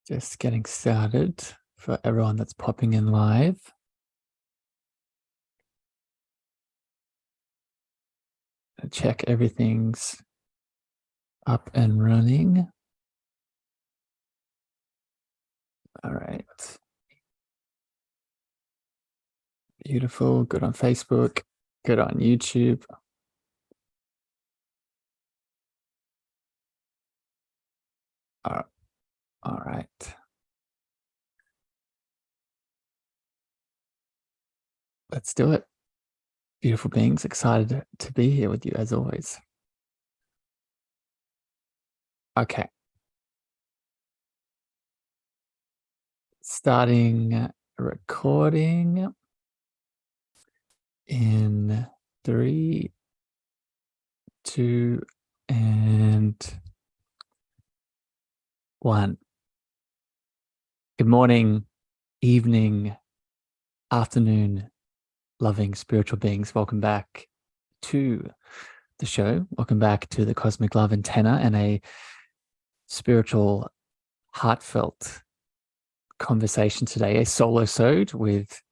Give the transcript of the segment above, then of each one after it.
Just getting started for everyone that's popping in live. Check everything's up and running. All right. Beautiful. Good on Facebook. Good on YouTube. All right. Let's do it. Beautiful beings. Excited to be here with you as always. Okay. Starting recording in 3, 2, and 1. Good morning, evening, afternoon, loving spiritual beings. Welcome back to the show. Welcome back to the Cosmic Love Antenna and a spiritual, heartfelt conversation today, a solo-sode with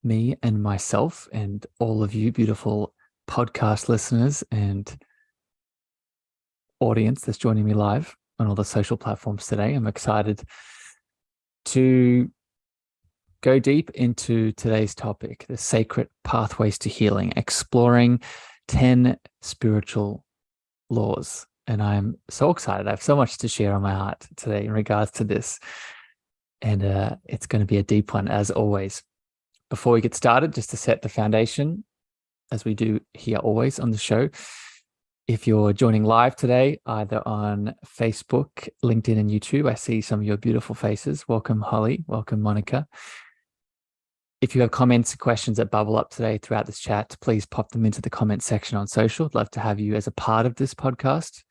me and myself and all of you beautiful podcast listeners and audience that's joining me live on all the social platforms today. I'm excited to go deep into today's topic, the sacred pathways to healing, exploring 10 spiritual laws. And I'm so excited. I have so much to share on my heart today in regards to this. And it's going to be a deep one, as always. Before we get started, just to set the foundation, as we do here always on the show, if you're joining live today, either on Facebook, LinkedIn, and YouTube, I see some of your beautiful faces. Welcome, Holly. Welcome, Monica. If you have comments and questions that bubble up today throughout this chat, please pop them into the comment section on social. I'd love to have you as a part of this podcast.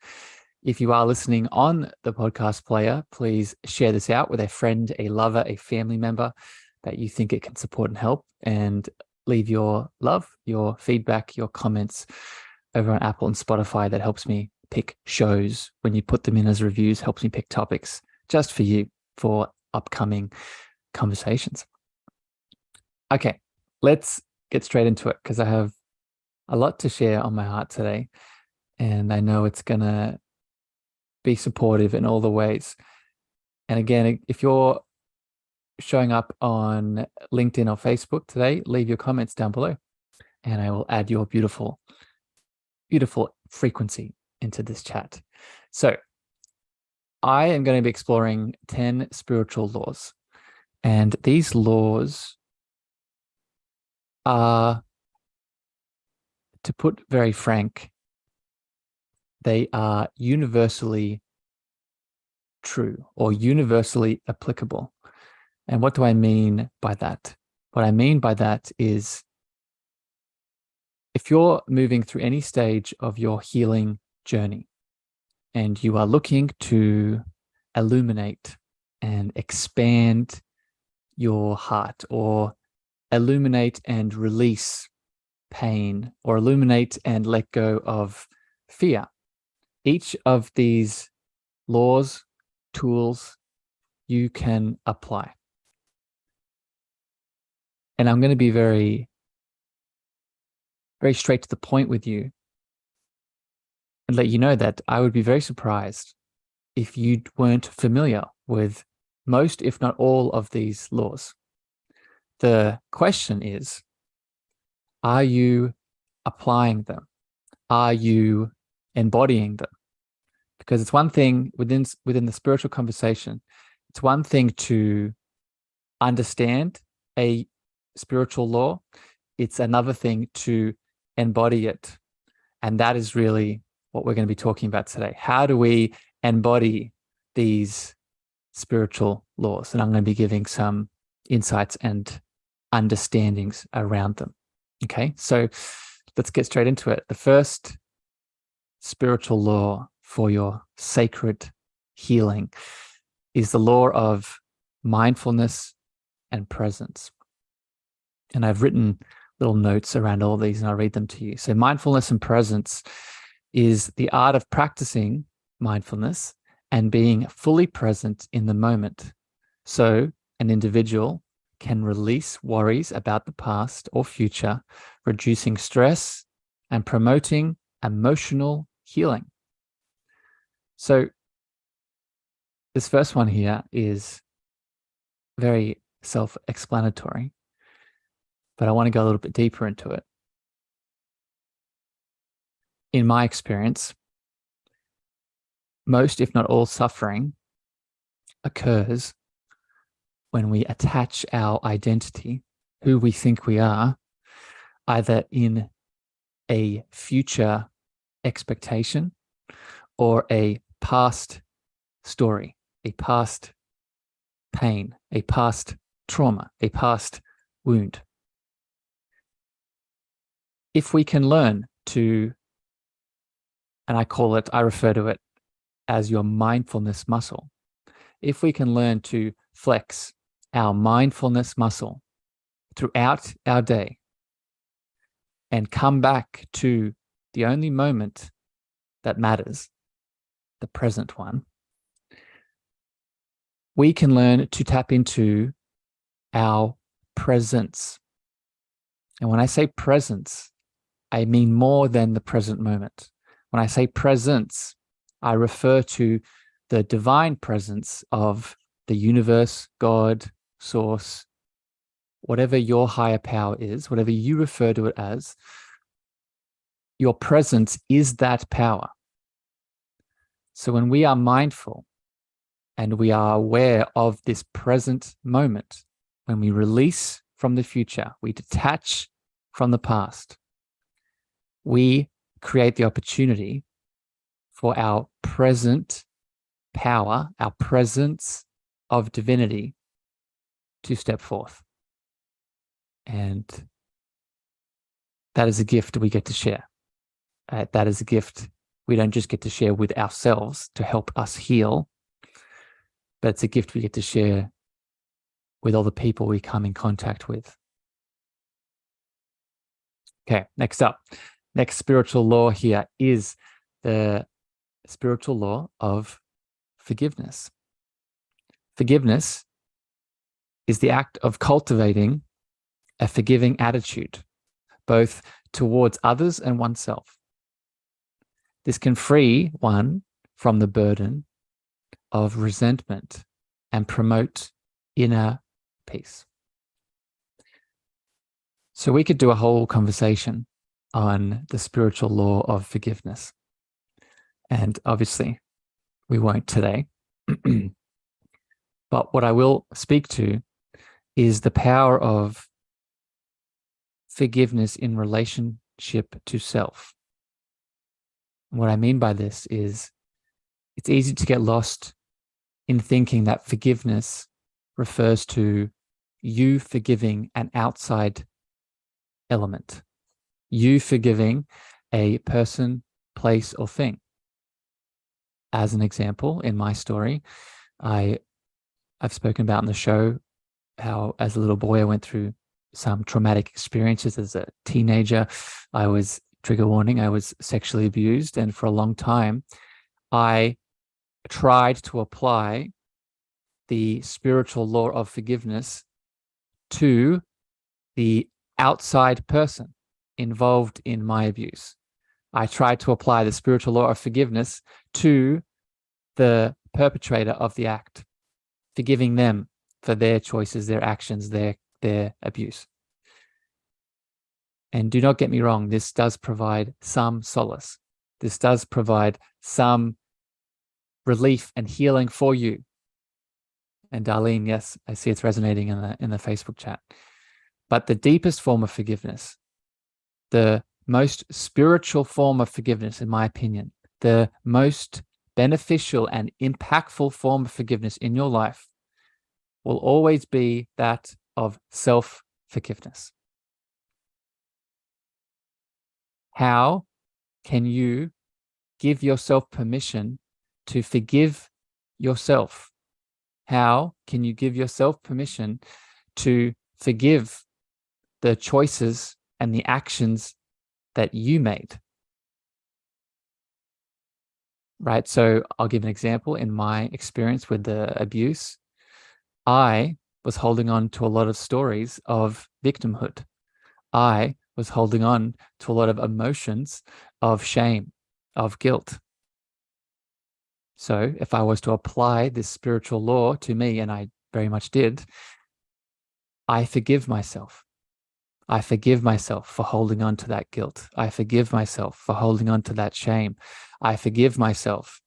If you are listening on the podcast player, please share this out with a friend, a lover, a family member that you think it can support and help, and leave your love, your feedback, your comments over on Apple and Spotify. That helps me pick shows. When you put them in as reviews, helps me pick topics just for you for upcoming conversations. Okay, let's get straight into it because I have a lot to share on my heart today. And I know it's going to be supportive in all the ways. And again, if you're showing up on LinkedIn or Facebook today, leave your comments down below and I will add your beautiful, beautiful frequency into this chat. So I am going to be exploring 10 spiritual laws. And these laws are, to put very frank, they are universally true or universally applicable. And what do I mean by that? What I mean by that is if you're moving through any stage of your healing journey and you are looking to illuminate and expand your heart, or illuminate and release pain, or illuminate and let go of fear, each of these laws, tools, you can apply. And I'm going to be very, very straight to the point with you and let you know that I would be very surprised if you weren't familiar with most, if not all, of these laws. The question is, are you applying them? Are you embodying them? Because it's one thing within the spiritual conversation, it's one thing to understand a spiritual law. It's another thing to embody it. And that is really what we're going to be talking about today. How do we embody these spiritual laws? And I'm going to be giving some insights and understandings around them. Okay, so let's get straight into it. The first spiritual law for your sacred healing is the law of mindfulness and presence. And I've written little notes around all these and I'll read them to you. So mindfulness and presence is the art of practicing mindfulness and being fully present in the moment. So an individual can release worries about the past or future, reducing stress and promoting emotional healing. So this first one here is very self-explanatory, but I want to go a little bit deeper into it. In my experience, most, if not all, suffering occurs when we attach our identity, who we think we are, either in a future expectation or a past story, a past pain, a past trauma, a past wound. If we can learn to, and I refer to it as your mindfulness muscle. If we can learn to flex our mindfulness muscle throughout our day and come back to the only moment that matters, the present one, we can learn to tap into our presence. And when I say presence, I mean more than the present moment. When I say presence, I refer to the divine presence of the universe, God, source, whatever your higher power is, whatever you refer to it as, your presence is that power. So when we are mindful and we are aware of this present moment, when we release from the future, we detach from the past, we create the opportunity for our present power, our presence of divinity to step forth. And that is a gift we get to share. That is a gift we don't just get to share with ourselves to help us heal, but it's a gift we get to share with all the people we come in contact with. Okay, next up. Next spiritual law here is the spiritual law of forgiveness. Forgiveness is the act of cultivating a forgiving attitude, both towards others and oneself. This can free one from the burden of resentment and promote inner peace. So we could do a whole conversation on the spiritual law of forgiveness. And obviously, we won't today. But what I will speak to is the power of forgiveness in relationship to self. What I mean by this is it's easy to get lost in thinking that forgiveness refers to you forgiving an outside element, you forgiving a person, place, or thing. As an example, in my story, I've spoken about in the show how as a little boy I went through some traumatic experiences. As a teenager, I was, trigger warning, I was sexually abused. And for a long time, I tried to apply the spiritual law of forgiveness to the outside person involved in my abuse. I tried to apply the spiritual law of forgiveness to the perpetrator of the act, forgiving them for their choices, their actions, their abuse. And do not get me wrong, this does provide some solace. This does provide some relief and healing for you. And Darlene, yes, I see it's resonating in the Facebook chat. But the deepest form of forgiveness, the most spiritual form of forgiveness, in my opinion, the most beneficial and impactful form of forgiveness in your life will always be that of self-forgiveness. How can you give yourself permission to forgive yourself? How can you give yourself permission to forgive the choices and the actions that you made? right? So I'll give an example. In my experience with the abuse, I was holding on to a lot of stories of victimhood. I was holding on to a lot of emotions of shame, of guilt. So if I was to apply this spiritual law to me, and I very much did, I forgive myself. I forgive myself for holding on to that guilt. I forgive myself for holding on to that shame. I forgive myself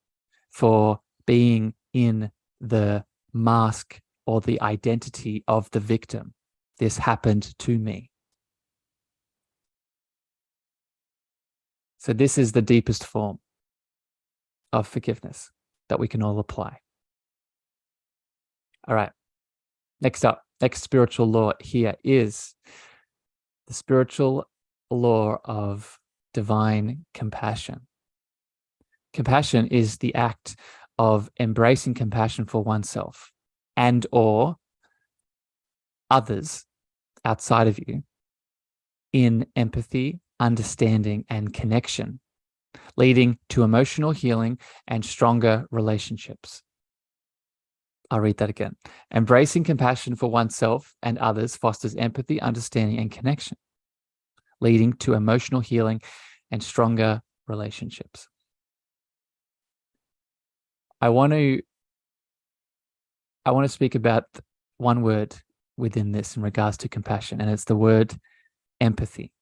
for being in the mask or the identity of the victim. This happened to me. So this is the deepest form of forgiveness that we can all apply. All right. Next up, next spiritual law here is the spiritual law of divine compassion. Compassion is the act of embracing compassion for oneself and or others outside of you in empathy, understanding, and connection, leading to emotional healing and stronger relationships. I'll read that again. Embracing compassion for oneself and others fosters empathy, understanding, and connection, leading to emotional healing and stronger relationships. I want to speak about one word within this in regards to compassion, and it's the word empathy.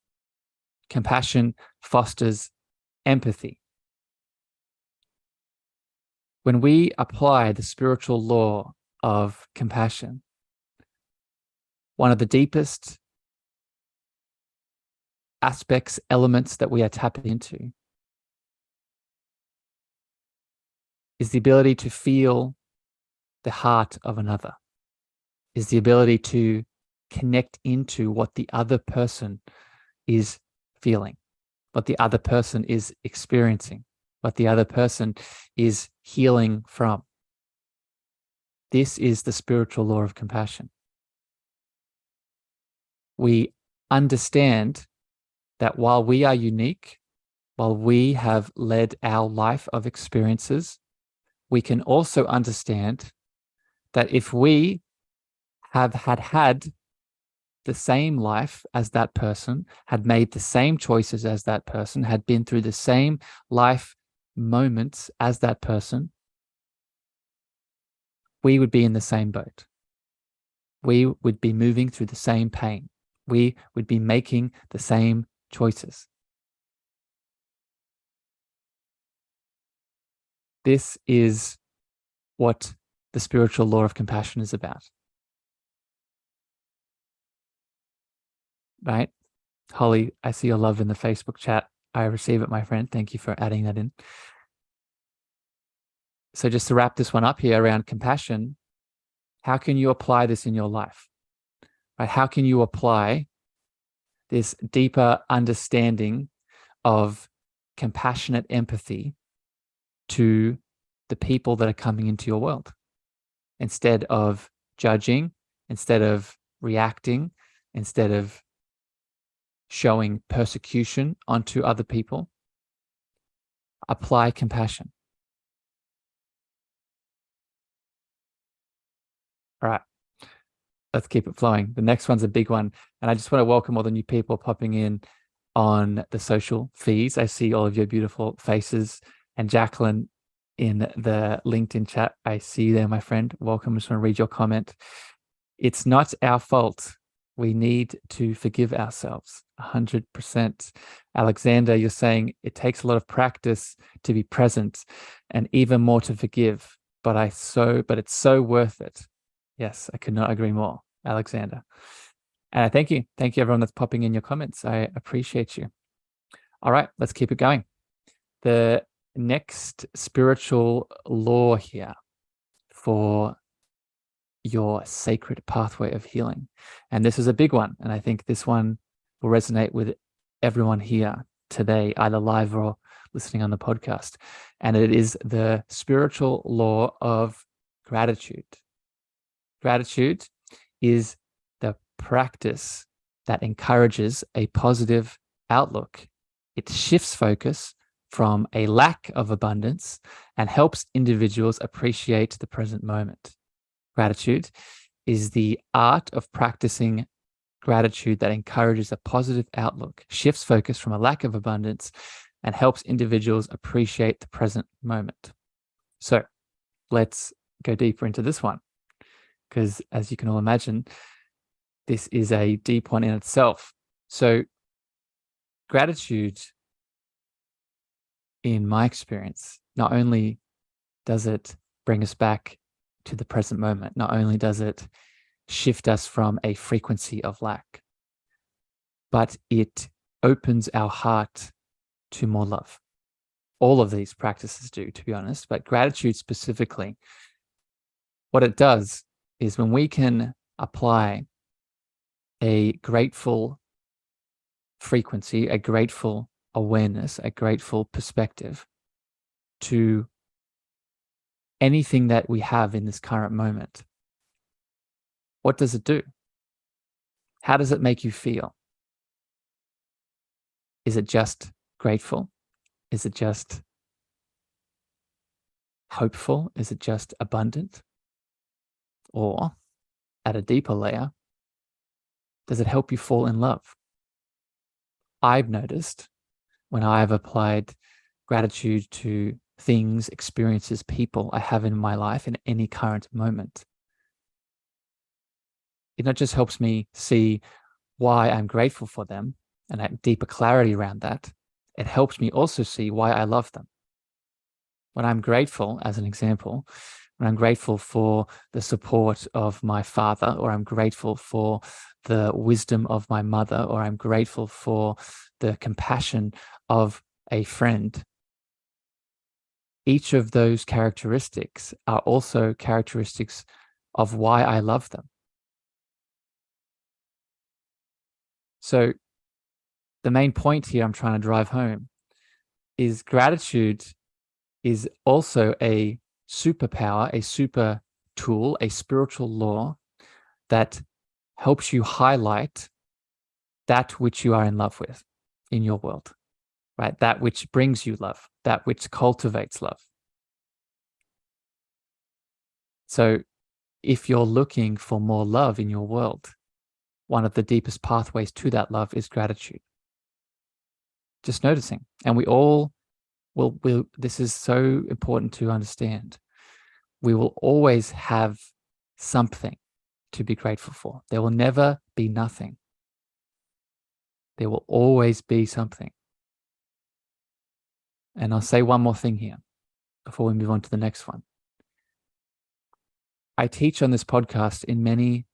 Compassion fosters empathy. When we apply the spiritual law of compassion, one of the deepest aspects, elements that we are tapping into is the ability to feel the heart of another, is the ability to connect into what the other person is feeling, what the other person is experiencing, what the other person is healing from. This is the spiritual law of compassion. We understand that while we are unique, while we have led our life of experiences, we can also understand that if we have had the same life as that person, had made the same choices as that person, had been through the same life moments as that person, we would be in the same boat. We would be moving through the same pain. We would be making the same choices. This is what the spiritual law of compassion is about. Right? Holly, I see your love in the Facebook chat. I receive it, my friend. Thank you for adding that in. So just to wrap this one up here around compassion, how can you apply this in your life? Right? How can you apply this deeper understanding of compassionate empathy to the people that are coming into your world? Instead of judging, instead of reacting, instead of showing persecution onto other people, apply compassion. All right, let's keep it flowing. The next one's a big one. And I just want to welcome all the new people popping in on the social feeds. I see all of your beautiful faces. And Jacqueline in the LinkedIn chat, I see you there, my friend. Welcome. I just want to read your comment. It's not our fault. We need to forgive ourselves 100%. Alexander, you're saying it takes a lot of practice to be present and even more to forgive, but it's so worth it. Yes, I could not agree more, Alexander. And I thank you. Thank you, everyone that's popping in your comments. I appreciate you. All right, let's keep it going. The next spiritual law here for your sacred pathway of healing. And this is a big one. And I think this one will resonate with everyone here today, either live or listening on the podcast. And it is the spiritual law of gratitude. Gratitude is the practice that encourages a positive outlook. It shifts focus from a lack of abundance and helps individuals appreciate the present moment. Gratitude is the art of practicing gratitude that encourages a positive outlook, shifts focus from a lack of abundance, and helps individuals appreciate the present moment. So let's go deeper into this one, because as you can all imagine, this is a deep one in itself. So gratitude, in my experience, not only does it bring us back to the present moment, not only does it shift us from a frequency of lack, but it opens our heart to more love. All of these practices do, to be honest, but gratitude specifically, what it does is when we can apply a grateful frequency, a grateful awareness, a grateful perspective to anything that we have in this current moment, what does it do? How does it make you feel? Is it just grateful? Is it just hopeful? Is it just abundant? Or at a deeper layer, does it help you fall in love? I've noticed when I've applied gratitude to things, experiences, people I have in my life in any current moment, it not just helps me see why I'm grateful for them and have deeper clarity around that, it helps me also see why I love them. When I'm grateful, as an example, when I'm grateful for the support of my father, or I'm grateful for the wisdom of my mother, or I'm grateful for the compassion of a friend, each of those characteristics are also characteristics of why I love them. So the main point here I'm trying to drive home is gratitude is also a superpower, a super tool, a spiritual law that helps you highlight that which you are in love with in your world, right? That which brings you love, that which cultivates love. So if you're looking for more love in your world, one of the deepest pathways to that love is gratitude. Just noticing. And we all will, this is so important to understand. We will always have something to be grateful for. There will never be nothing. There will always be something. And I'll say one more thing here before we move on to the next one. I teach on this podcast in many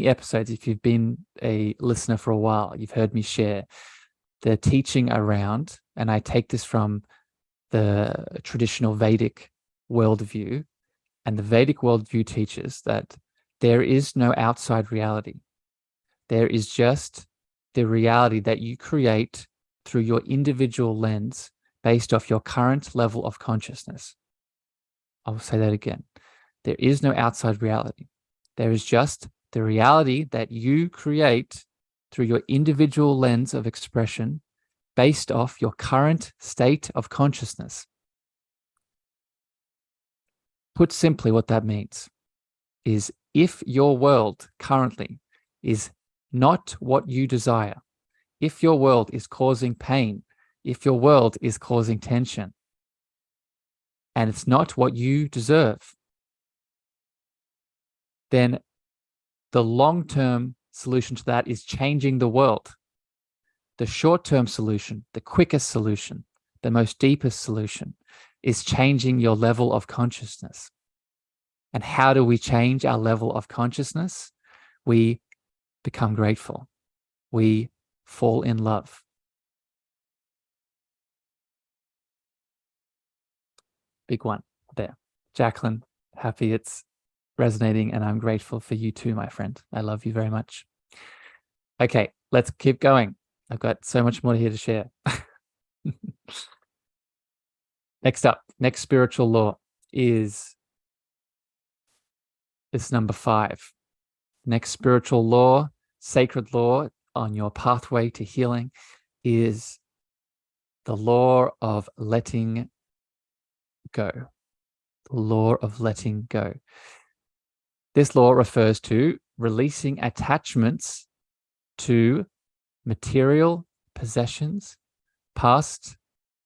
episodes. If you've been a listener for a while, you've heard me share the teaching around, and I take this from the traditional Vedic worldview, and the Vedic worldview teaches that there is no outside reality. There is just the reality that you create through your individual lens based off your current level of consciousness. I'll say that again. There is no outside reality. There is just the reality that you create through your individual lens of expression based off your current state of consciousness. Put simply, what that means is if your world currently is not what you desire, if your world is causing pain, if your world is causing tension, and it's not what you deserve, then the long-term solution to that is changing the world. The short-term solution, the quickest solution, the most deepest solution is changing your level of consciousness. And how do we change our level of consciousness? We become grateful. We fall in love. Big one there. Jacqueline, happy it's resonating, and I'm grateful for you too, my friend. I love you very much. Okay, let's keep going. I've got so much more here to share. Next up, next spiritual law is number 5. Next spiritual law, sacred law on your pathway to healing is The law of letting go. The law of letting go. This law refers to releasing attachments to material possessions, past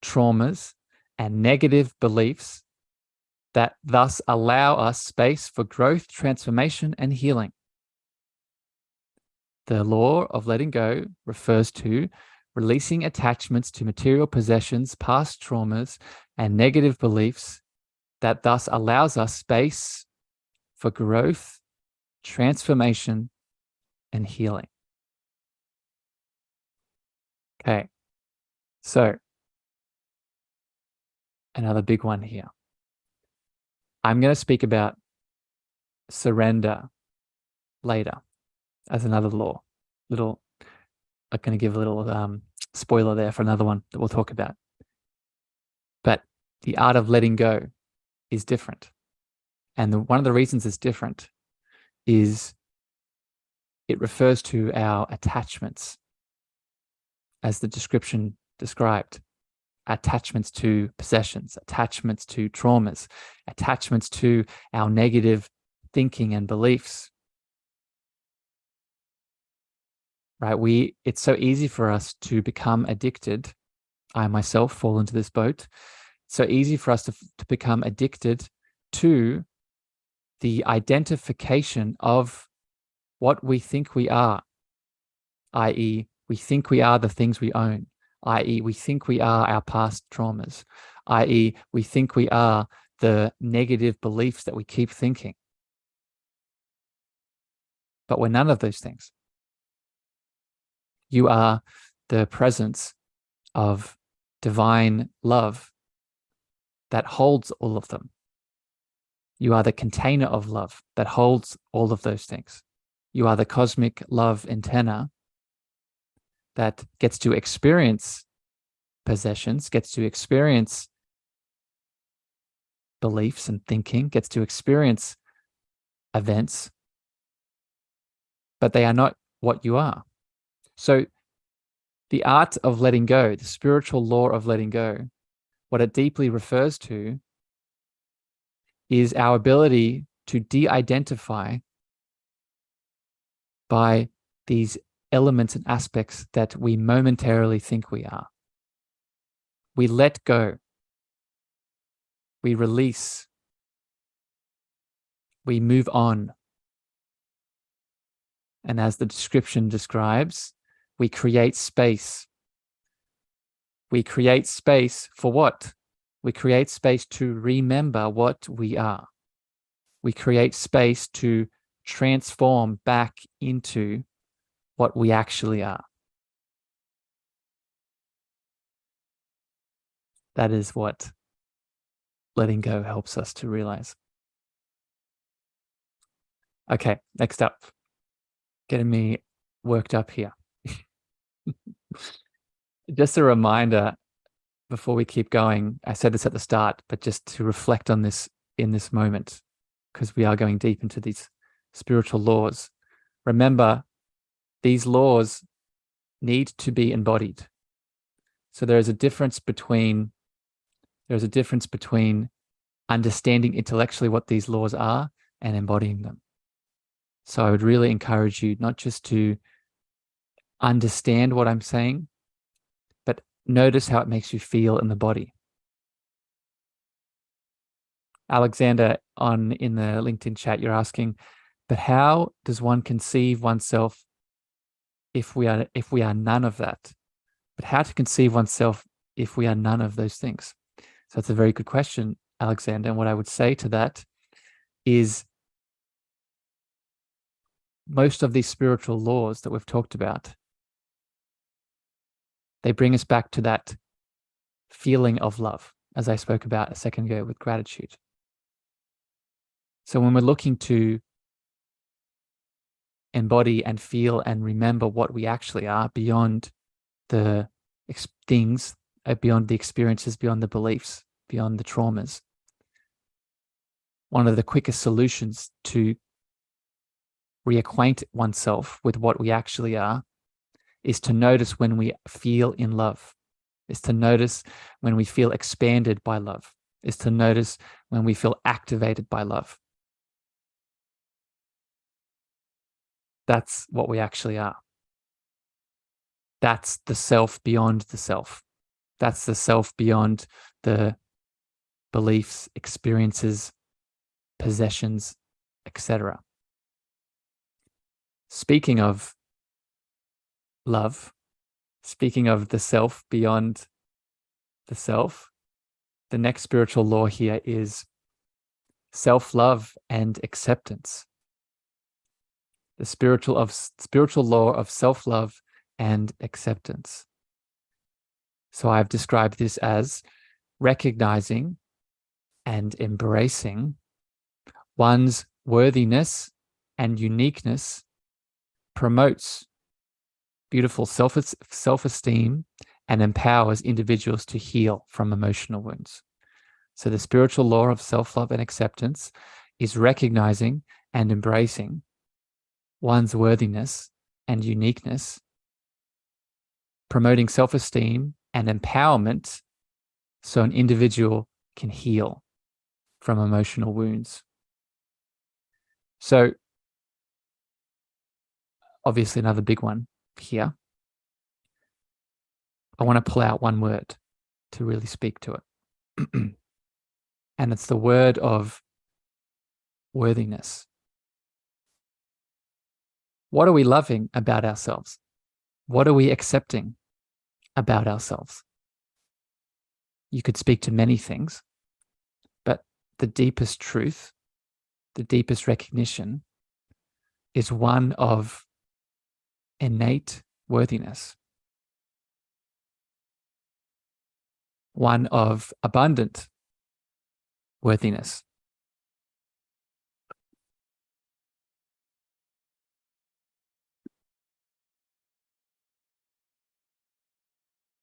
traumas, and negative beliefs that thus allow us space for growth, transformation, and healing. The law of letting go refers to releasing attachments to material possessions, past traumas, and negative beliefs that thus allows us space for growth, transformation, and healing. Okay, so another big one here. I'm going to speak about surrender later as another law. I'm going to give a little spoiler there for another one that we'll talk about. But the art of letting go is different. And one of the reasons it's different is it refers to our attachments, as the description described. Attachments to possessions, attachments to traumas, attachments to our negative thinking and beliefs. Right? It's so easy for us to become addicted. I myself fall into this boat. It's so easy for us to become addicted to the identification of what we think we are, i.e., we think we are the things we own, i.e., we think we are our past traumas, i.e., we think we are the negative beliefs that we keep thinking. But we're none of those things. You are the presence of divine love that holds all of them. You are the container of love that holds all of those things. You are the cosmic love antenna that gets to experience possessions, gets to experience beliefs and thinking, gets to experience events, but they are not what you are. So the art of letting go, the spiritual law of letting go, what it deeply refers to is our ability to de-identify by these elements and aspects that we momentarily think we are. We let go. We release. We move on. And as the description describes, we create space. We create space for what? We create space to remember what we are. We create space to transform back into what we actually are. That is what letting go helps us to realize. Okay, next up. Getting me worked up here. Just a reminder before we keep going, I said this at the start, but just to reflect on this in this moment, because we are going deep into these spiritual laws. Remember, these laws need to be embodied. So there's a difference between understanding intellectually what these laws are and embodying them. So I would really encourage you not just to understand what I'm saying, but notice how it makes you feel in the body. Alexander, in the LinkedIn chat, you're asking, but how does one conceive oneself if we are none of that? But how to conceive oneself if we are none of those things? So that's a very good question, Alexander. And what I would say to that is most of these spiritual laws that we've talked about, they bring us back to that feeling of love, as I spoke about a second ago with gratitude. So when we're looking to embody and feel and remember what we actually are beyond the things, beyond the experiences, beyond the beliefs, beyond the traumas, one of the quickest solutions to reacquaint oneself with what we actually are is to notice when we feel in love. is to notice when we feel expanded by love, is to notice when we feel activated by love. That's what we actually are. That's the self beyond the self. That's the self beyond the beliefs, experiences, possessions, etc. Speaking of love, speaking of the self beyond the self, the next spiritual law here is self-love and acceptance. The spiritual law of self-love and acceptance. So I've described this as recognizing and embracing one's worthiness and uniqueness promotes beautiful self-esteem and empowers individuals to heal from emotional wounds. So the spiritual law of self-love and acceptance is recognizing and embracing one's worthiness and uniqueness, promoting self-esteem and empowerment so an individual can heal from emotional wounds. So obviously another big one here. I want to pull out one word to really speak to it. And it's the word of worthiness. What are we loving about ourselves? What are we accepting about ourselves? You could speak to many things, but the deepest truth, the deepest recognition is one of innate worthiness, one of abundant worthiness.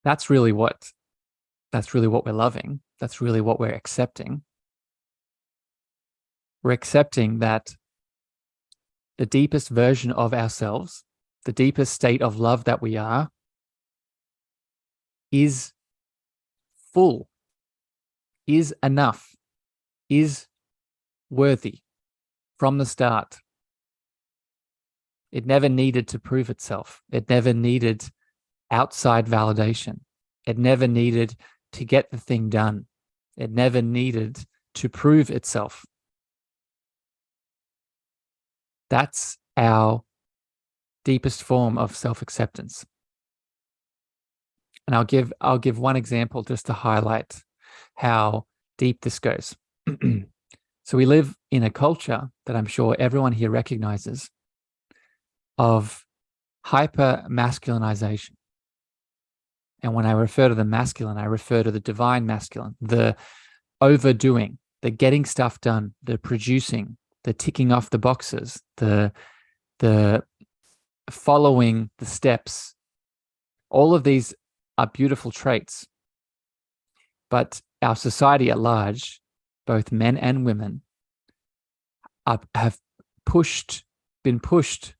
That's really what we're loving. That's really what we're accepting. We're accepting that the deepest version of ourselves, the deepest state of love that we are, is full, is enough, is worthy from the start. It never needed to prove itself. It never needed outside validation. It never needed to get the thing done. It never needed to prove itself. That's our deepest form of self-acceptance. And I'll give one example just to highlight how deep this goes. So we live in a culture that I'm sure everyone here recognizes of hyper masculinization. And when I refer to the masculine, I refer to the divine masculine, the overdoing, the getting stuff done, the producing, the ticking off the boxes, the following the steps. All of these are beautiful traits. But our society at large, both men and women, have been pushed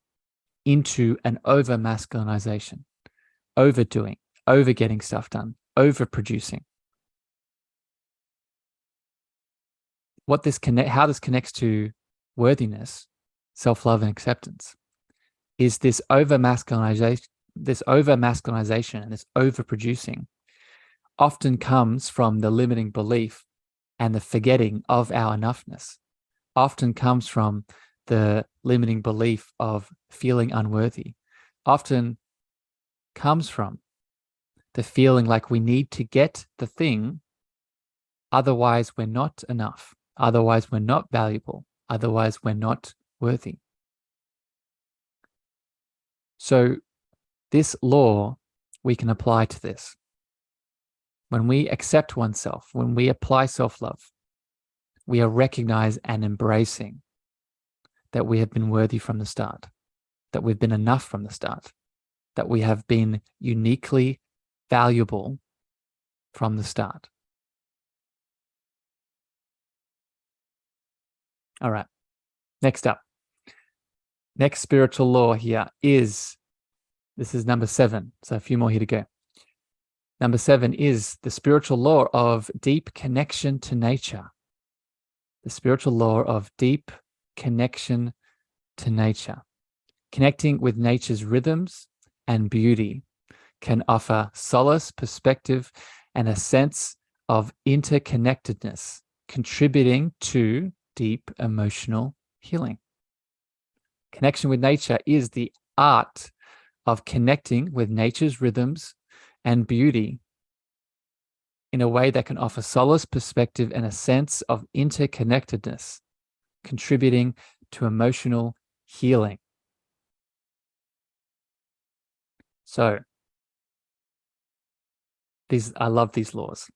into an over masculinization, overdoing, over getting stuff done, over producing. How this connects to worthiness, self-love, and acceptance is this over masculinization and this overproducing often comes from the limiting belief and the forgetting of our enoughness, often comes from the limiting belief of feeling unworthy, often comes from the feeling like we need to get the thing, otherwise we're not enough, otherwise we're not valuable, otherwise we're not worthy. So this law we can apply to this. When we accept oneself, when we apply self-love, we are recognizing and embracing that we have been worthy from the start, that we've been enough from the start, that we have been uniquely valuable from the start. All right, next up. Next spiritual law here is, this is number 7, so a few more here to go. Number 7 is the spiritual law of deep connection to nature. The spiritual law of deep connection to nature. Connecting with nature's rhythms and beauty can offer solace, perspective, and a sense of interconnectedness, contributing to deep emotional healing. Connection with nature is the art of connecting with nature's rhythms and beauty in a way that can offer solace, perspective, and a sense of interconnectedness, contributing to emotional healing. So, I love these laws.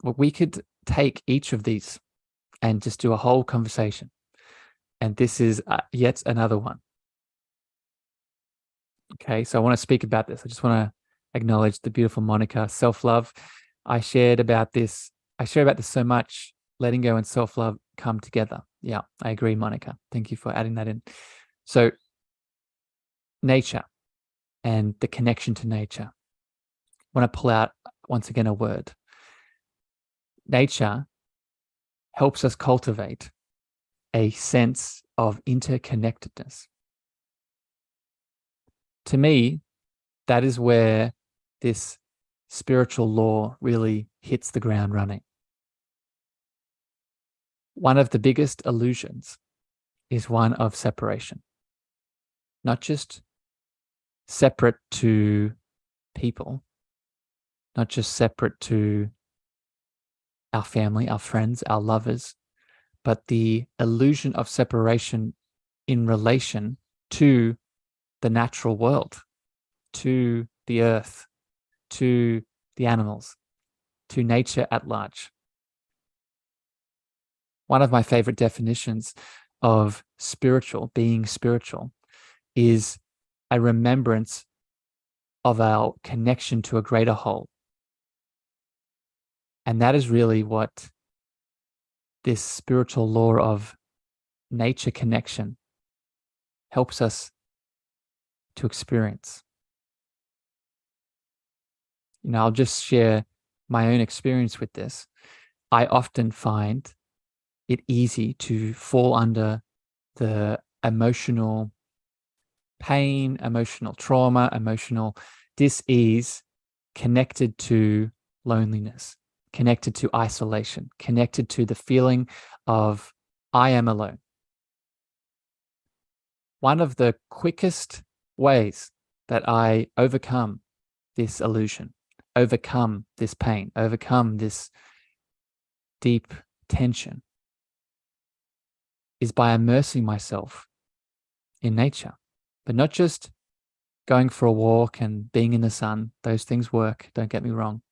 We could take each of these and just do a whole conversation. And this is yet another one. Okay, so I want to speak about this. I just want to acknowledge the beautiful Monica, self-love. I share about this so much. Letting go and self-love come together. Yeah, I agree, Monica. Thank you for adding that in. So, nature and the connection to nature. I want to pull out once again a word. Nature helps us cultivate a sense of interconnectedness. To me, that is where this spiritual law really hits the ground running. One of the biggest illusions is one of separation, not just separate to people, not just separate to our family, our friends, our lovers, but the illusion of separation in relation to the natural world, to the earth, to the animals, to nature at large. One of my favorite definitions of being spiritual, is a remembrance of our connection to a greater whole. And that is really what this spiritual law of nature connection helps us to experience. I'll just share my own experience with this. I often find it easy to fall under the emotional pain, emotional trauma, emotional dis-ease connected to loneliness, connected to isolation, connected to the feeling of I am alone. One of the quickest ways that I overcome this illusion, overcome this pain, overcome this deep tension is by immersing myself in nature, but not just going for a walk and being in the sun. Those things work, don't get me wrong,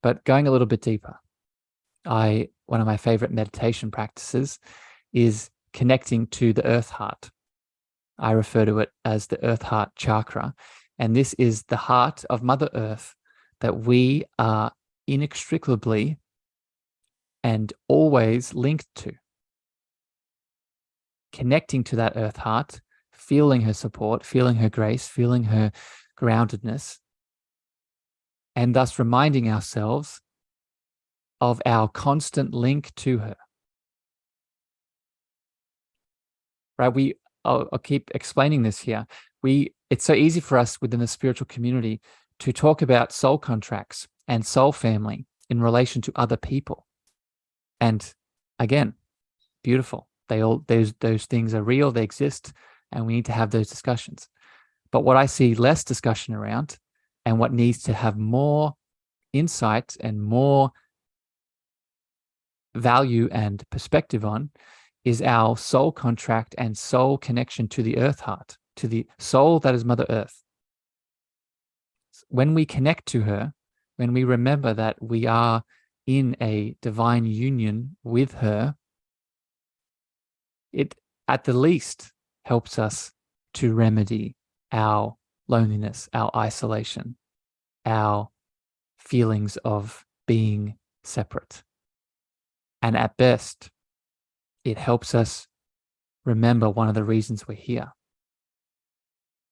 but going a little bit deeper. One of my favorite meditation practices is connecting to the earth heart. I refer to it as the earth heart chakra. And this is the heart of Mother Earth that we are inextricably and always linked to. Connecting to that earth heart, feeling her support, feeling her grace, feeling her groundedness, and thus reminding ourselves of our constant link to her. Right? I'll keep explaining this here. It's so easy for us within the spiritual community to talk about soul contracts and soul family in relation to other people. And again, beautiful. Those things are real, they exist, and we need to have those discussions. But what I see less discussion around, and what needs to have more insight and more value and perspective on, is our soul contract and soul connection to the earth heart, to the soul that is Mother Earth. When we connect to her, when we remember that we are in a divine union with her, it at the least helps us to remedy our loneliness, our isolation, our feelings of being separate. And at best, it helps us remember one of the reasons we're here.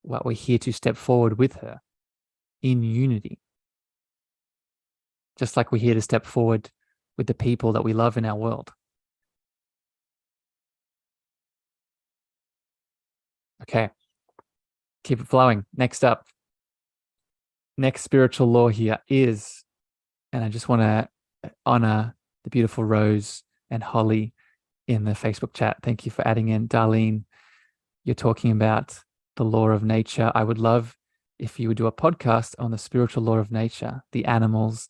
What we're here to step forward with her. in unity. Just like we're here to step forward with the people that we love in our world. Okay, keep it flowing. Next up, next spiritual law here is, and I just want to honor the beautiful Rose and Holly in the Facebook chat. Thank you for adding in. Darlene, you're talking about the law of nature. I would love if you would do a podcast on the spiritual law of nature. The animals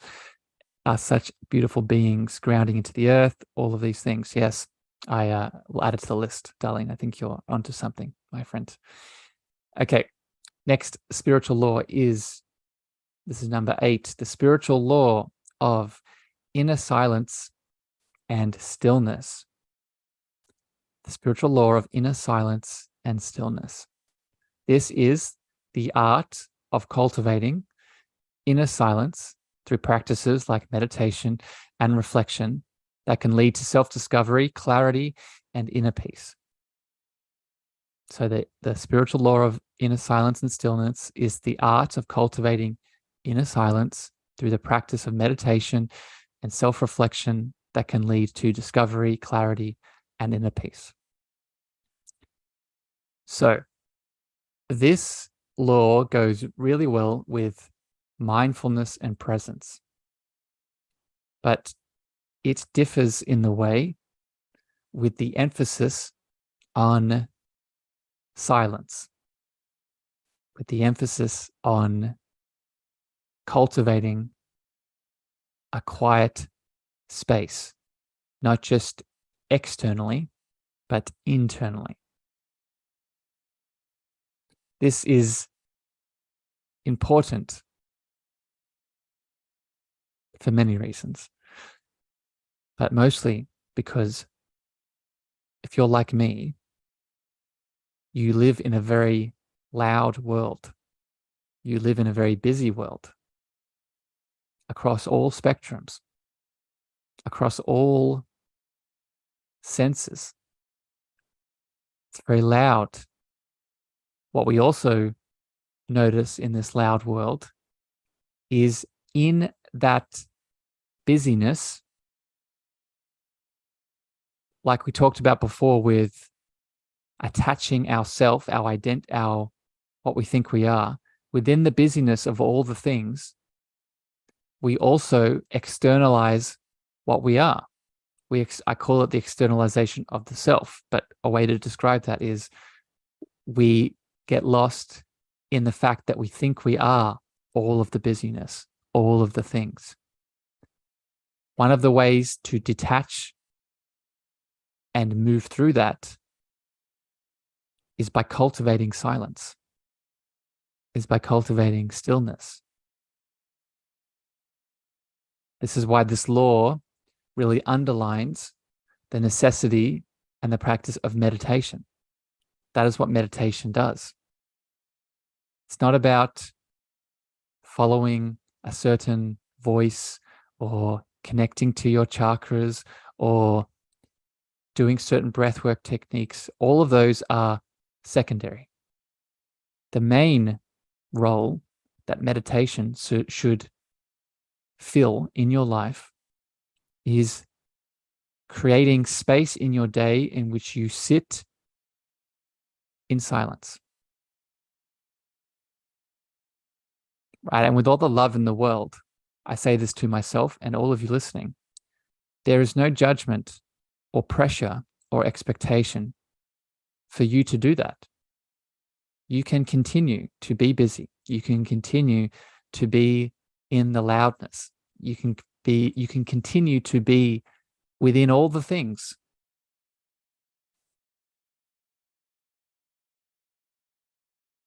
are such beautiful beings grounding into the earth, all of these things. Yes, I will add it to the list, Darlene. I think you're onto something, my friend. Okay, next spiritual law is, this is number 8, the spiritual law of inner silence and stillness. The spiritual law of inner silence and stillness. This is the art of cultivating inner silence through practices like meditation and reflection that can lead to self-discovery, clarity, and inner peace. So the spiritual law of inner silence and stillness is the art of cultivating inner silence through the practice of meditation and self-reflection that can lead to discovery, clarity, and inner peace. So this law goes really well with mindfulness and presence, but it differs in the way with the emphasis on silence, with the emphasis on cultivating a quiet space, not just externally, but internally. This is important for many reasons, but mostly because if you're like me, you live in a very loud world. You live in a very busy world across all spectrums, across all senses. It's very loud. What we also notice in this loud world is in that busyness, like we talked about before with attaching ourself, our what we think we are, within the busyness of all the things, we also externalize what we are. I call it the externalization of the self, but a way to describe that is we get lost in the fact that we think we are all of the busyness, all of the things. One of the ways to detach and move through that is by cultivating silence, is by cultivating stillness. This is why this law really underlines the necessity and the practice of meditation. That is what meditation does. It's not about following a certain voice or connecting to your chakras or doing certain breathwork techniques. All of those are secondary. The main role that meditation should fill in your life is creating space in your day in which you sit in silence. Right? And with all the love in the world, I say this to myself and all of you listening, there is no judgment or pressure or expectation for you to do that. You can continue to be busy. You can continue to be in the loudness. You can continue to be within all the things.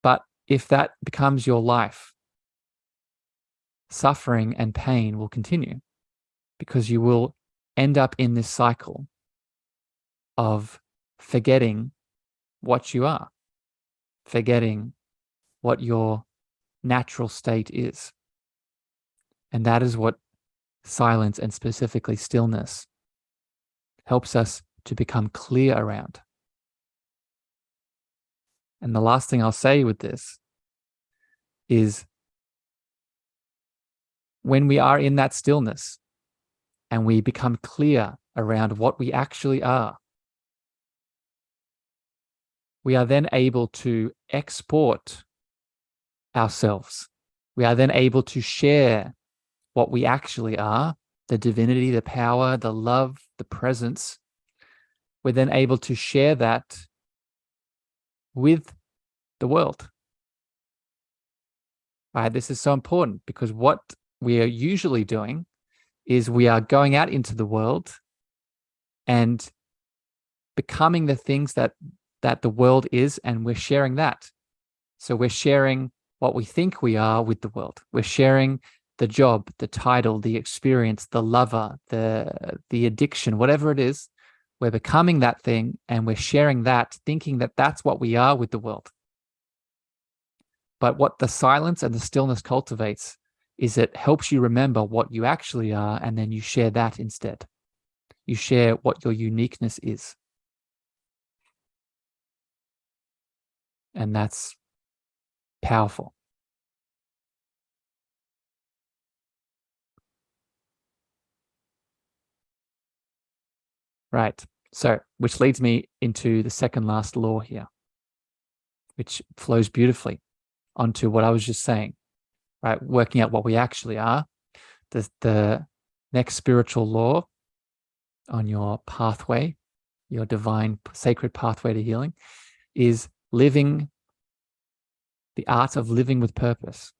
But if that becomes your life, suffering and pain will continue because you will end up in this cycle of forgetting what you are, forgetting what your natural state is. And that is what silence and specifically stillness helps us to become clear around. And the last thing I'll say with this is when we are in that stillness and we become clear around what we actually are, we are then able to export ourselves. We are then able to share what we actually are, the divinity, the power, the love, the presence. We're then able to share that with the world. Right? This is so important because what we are usually doing is we are going out into the world and becoming the things that the world is, and we're sharing that. So we're sharing what we think we are with the world. We're sharing the job, the title, the experience, the lover, the addiction, whatever it is. We're becoming that thing and we're sharing that, thinking that that's what we are with the world. But what the silence and the stillness cultivates is it helps you remember what you actually are, and then you share that instead. You share what your uniqueness is. And that's powerful. Right. So, which leads me into the second last law here, which flows beautifully onto what I was just saying, right? Working out what we actually are. The next spiritual law on your pathway, your divine sacred pathway to healing, is living, the art of living with purpose,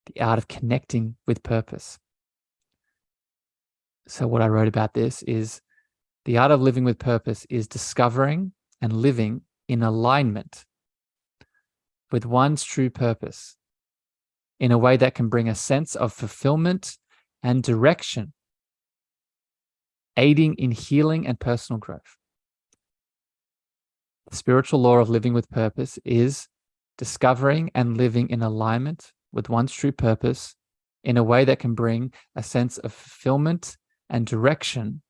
the art of connecting with purpose. So what I wrote about this is the art of living with purpose is discovering and living in alignment with one's true purpose in a way that can bring a sense of fulfillment and direction, aiding in healing and personal growth. The spiritual law of living with purpose is discovering and living in alignment with one's true purpose in a way that can bring a sense of fulfillment and direction,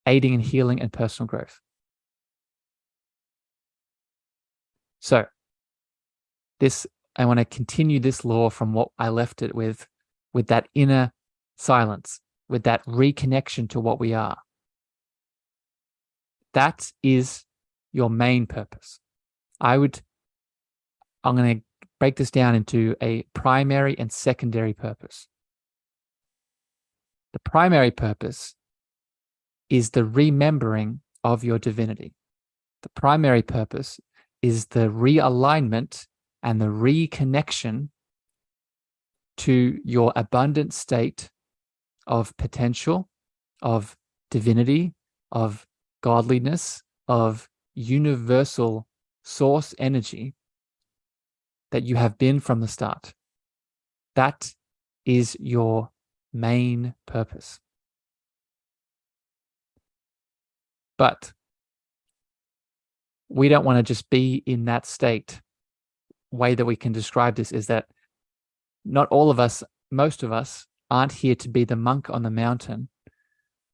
aiding in healing and personal growth. So I want to continue this law from what I left it with that inner silence, with that reconnection to what we are. That is your main purpose. I'm going to break this down into a primary and secondary purpose. The primary purpose is the remembering of your divinity. The primary purpose is the realignment and the reconnection to your abundant state of potential, of divinity, of godliness, of universal source energy that you have been from the start. That is your main purpose. But we don't want to just be in that state. Way that we can describe this is that not all of us, most of us, aren't here to be the monk on the mountain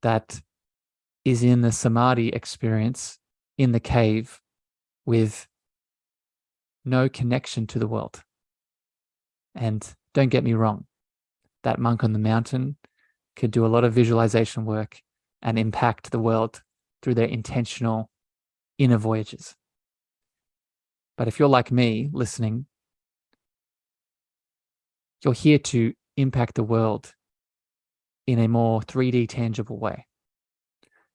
that is in the samadhi experience in the cave with no connection to the world. And don't get me wrong, that monk on the mountain could do a lot of visualization work and impact the world through their intentional inner voyages. But if you're like me listening, you're here to impact the world in a more 3D tangible way.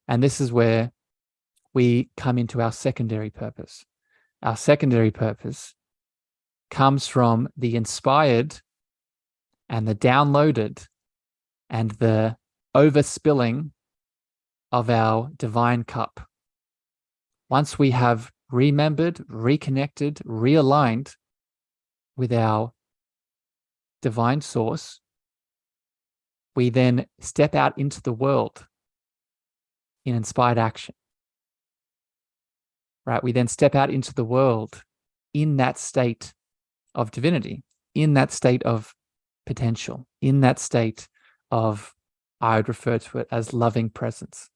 And this is where we come into our secondary purpose. Our secondary purpose comes from the inspired and the downloaded and the overspilling of our divine cup. Once we have remembered, reconnected, realigned with our divine source, we then step out into the world in inspired action. Right? We then step out into the world in that state of divinity, in that state of potential, in that state of, I would refer to it as loving presence.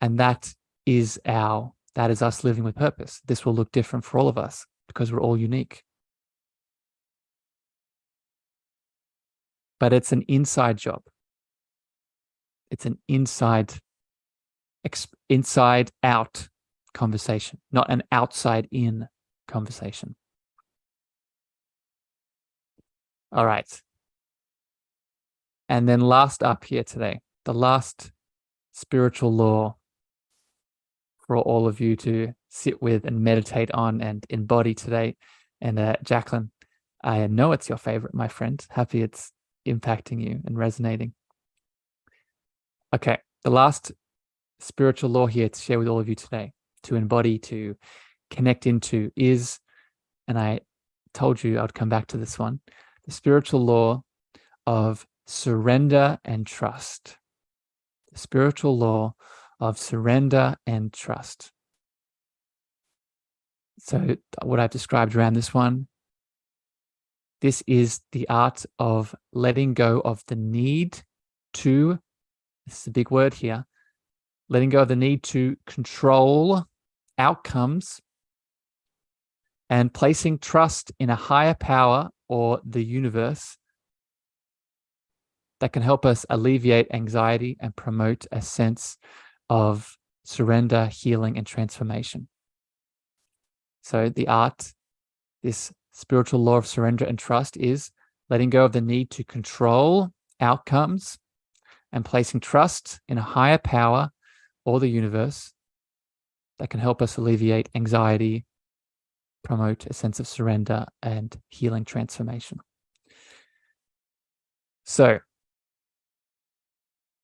And that is us living with purpose. This will look different for all of us because we're all unique. but it's an inside job. It's an inside out conversation, not an outside in conversation. All right. And then last up here today, the last spiritual law for all of you to sit with and meditate on and embody today. And Jacqueline, I know it's your favorite, my friend. Happy it's impacting you and resonating. Okay, the last spiritual law here to share with all of you today, to embody, to connect into is, and I told you I'd come back to this one, the spiritual law of surrender and trust. The spiritual law of surrender and trust. So what I've described around this one, this is the art of letting go of the need to, this is a big word here, letting go of the need to control outcomes and placing trust in a higher power or the universe that can help us alleviate anxiety and promote a sense of surrender, healing, and transformation. So the art, this spiritual law of surrender and trust, is letting go of the need to control outcomes and placing trust in a higher power or the universe that can help us alleviate anxiety, promote a sense of surrender, and healing transformation. So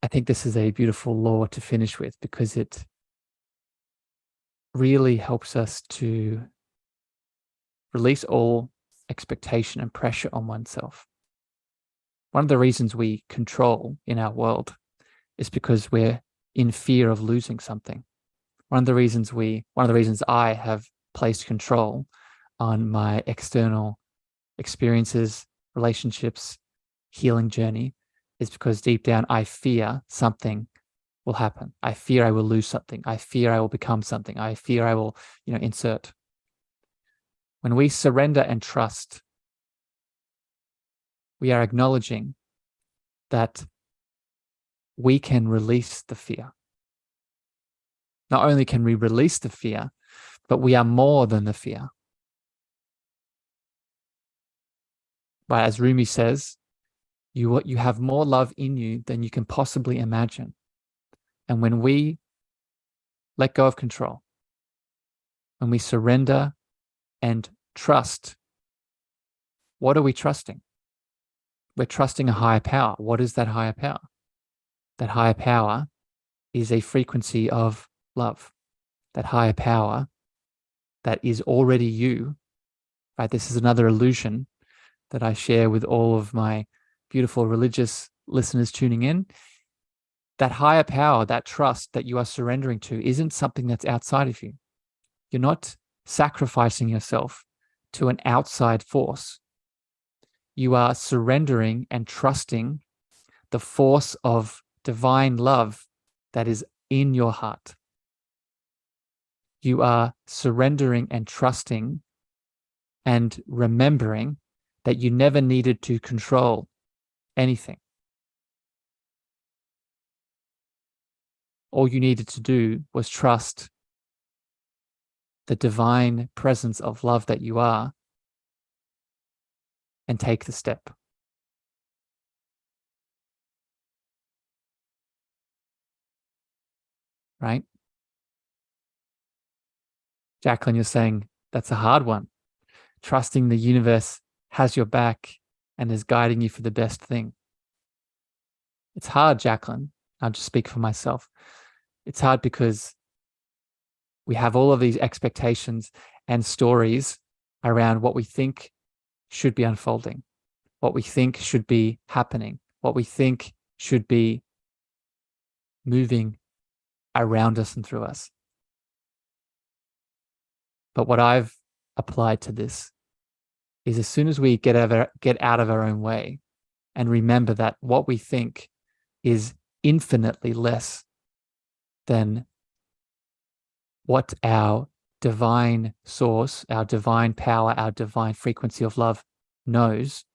I think this is a beautiful law to finish with because it really helps us to release all expectation and pressure on oneself. One of the reasons we control in our world is because we're in fear of losing something. One of the reasons I have placed control on my external experiences, relationships, healing journey is because deep down I fear something will happen. I fear I will lose something. I fear I will become something. I fear I will, insert. When we surrender and trust, we are acknowledging that we can release the fear. Not only can we release the fear, but we are more than the fear. But as Rumi says, you have more love in you than you can possibly imagine. And when we let go of control, when we surrender and trust, what are we trusting? We're trusting a higher power. What is that higher power? That higher power is a frequency of love. That higher power that is already you, right? This is another illusion that I share with all of my beautiful religious listeners tuning in. That higher power, that trust that you are surrendering to isn't something that's outside of you. You're not sacrificing yourself to an outside force. You are surrendering and trusting the force of divine love that is in your heart. You are surrendering and trusting and remembering that you never needed to control anything. All you needed to do was trust the divine presence of love that you are and take the step. Right? Jacqueline, you're saying that's a hard one. Trusting the universe has your back and is guiding you for the best thing. It's hard, Jacqueline. I'll just speak for myself. It's hard because we have all of these expectations and stories around what we think should be unfolding, what we think should be happening, what we think should be moving around us and through us. But what I've applied to this is as soon as we get out of our own way and remember that what we think is infinitely less than what our divine source, our divine power, our divine frequency of love knows,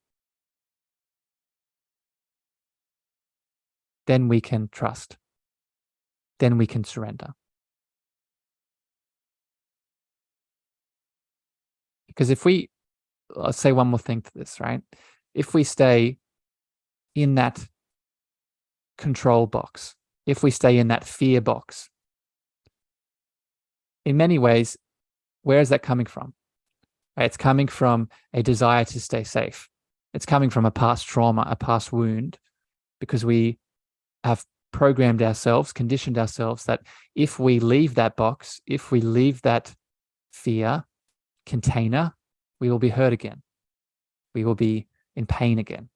then we can trust. Then we can surrender. Because let's say one more thing to this, right? If we stay in that control box, if we stay in that fear box, in many ways, where is that coming from? It's coming from a desire to stay safe. It's coming from a past trauma, a past wound, because we have programmed ourselves, conditioned ourselves that if we leave that box, if we leave that fear container, we will be hurt again. We will be in pain again.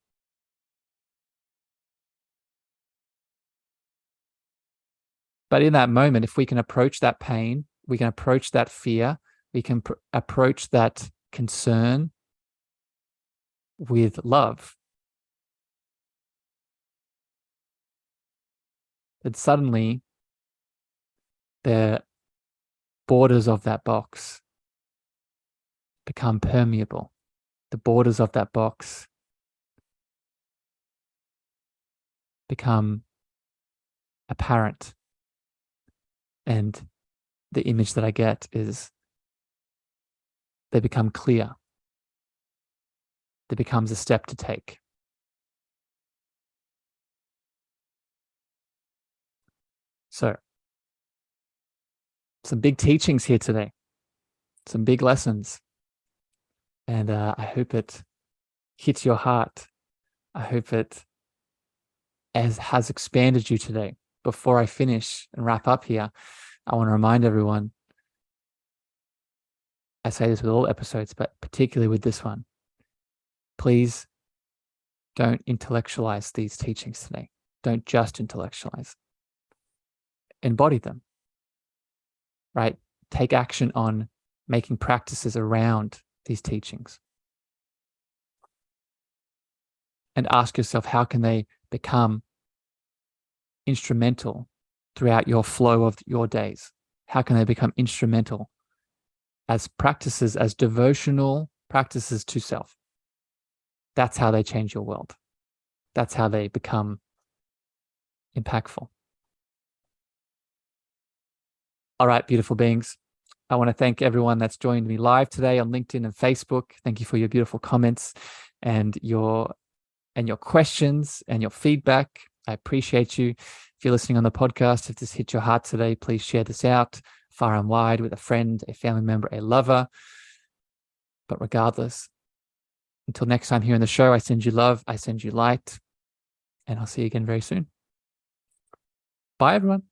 But in that moment, if we can approach that pain, we can approach that fear, we can approach that concern with love, then suddenly the borders of that box become permeable. The borders of that box become apparent. And the image that I get is they become clear. There becomes a step to take. So, some big teachings here today, some big lessons. And I hope it hits your heart. I hope it has expanded you today. Before I finish and wrap up here, I want to remind everyone, I say this with all episodes, but particularly with this one, please don't intellectualize these teachings today. Don't just intellectualize. Embody them, right? Take action on making practices around these teachings. And ask yourself, how can they become instrumental throughout your flow of your days? How can they become instrumental as practices, as devotional practices to self? That's how they change your world. That's how they become impactful. All right, beautiful beings. I want to thank everyone that's joined me live today on LinkedIn and Facebook. Thank you for your beautiful comments and your questions and your feedback. I appreciate you. If you're listening on the podcast, if this hit your heart today, please share this out far and wide with a friend, a family member, a lover. But regardless, until next time here in the show, I send you love, I send you light, and I'll see you again very soon. Bye, everyone.